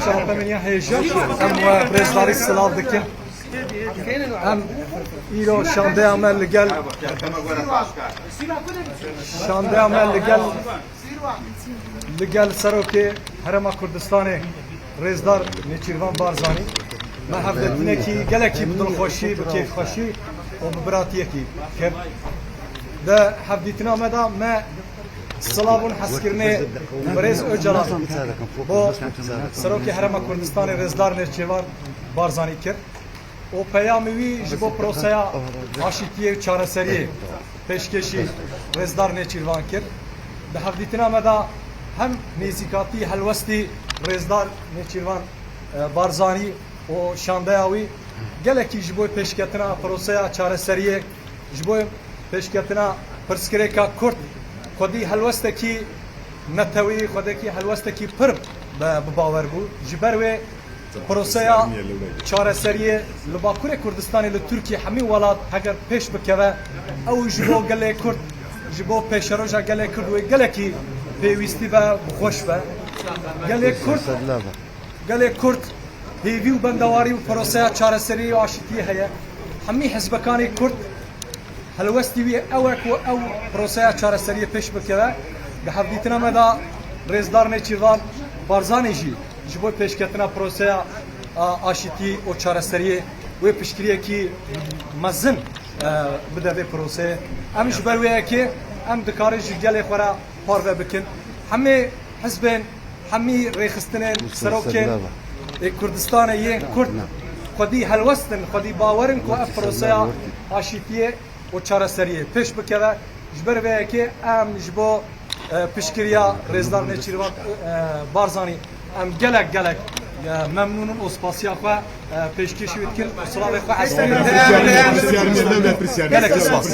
شرطمنيا هيجا ام بريزداري سلاف دكن ام ايرو شاندي عمل لقال شاندي عمل لقال سروكي هرم كردستاني ريزدار نيچيروان بارزاني ما حفظتنا كي قالكي بدون خوشي بكيف خوشي وببراتيكي كيف ده حفظتنا مدى ما سلابون حسكرني بريز اجرا بو سروكي هرم كردستان ريزدار نيچيروان بارزاني كر او پیامی جبو پروسیا آشتیه و چارەسەری پێشکەشی رێزدار نێچیروان کرد ده حفظتنا مدى هم نزیکاتی هەلوەستی رێزدار نێچیروان بارزانی و شاندەیاوی gelekî ji bo pêşketina prosaya çareseriyê ji bo pêşketina pirsgirêka Kurd xwedî helwestekî netewî xwedekî helwestekî pir bi bawer bû ji ber wê prosaya çareseriyê li Bakurê Kurdistanê li Tirkiye hemî welat heger pêş bikeve ew ji bo gelê Kurd ji bo pêşeroja gelê Kurd wê gelekî pêwîstî be bixweş be gelê Kurd hêvî û bendewarî û prosaya çareseriyê û aşîtiyê heye hemî hizbekanê Kurd helwestî wî ew e ku ew prosaya çareseriyê pêş bikeve di hevdîtina me da rêzdar Nêçîrvan Barzanî jî ji bo pêşketina prosaya aşîtî û çareseriyê wê piştgiriyekî mezin bide vê proseyê em ji ber wê yekê em dikarin ji gelê xwe re parve bikin hemê hizbên hemî rêxistinên serokên Kurdistanê yên Kurd xwedî helwestin xwedî bawerin ku ev prosaya aşîtiyê û çareseriyê pêş bikeve ji ber vê yekê em ji bo piştgiriya rêzdar Nêçîrvan Barzanî em gelek memnûnin û spasiya xwe pêşkêşî dikin. Silavê xwe hesî gelek spas.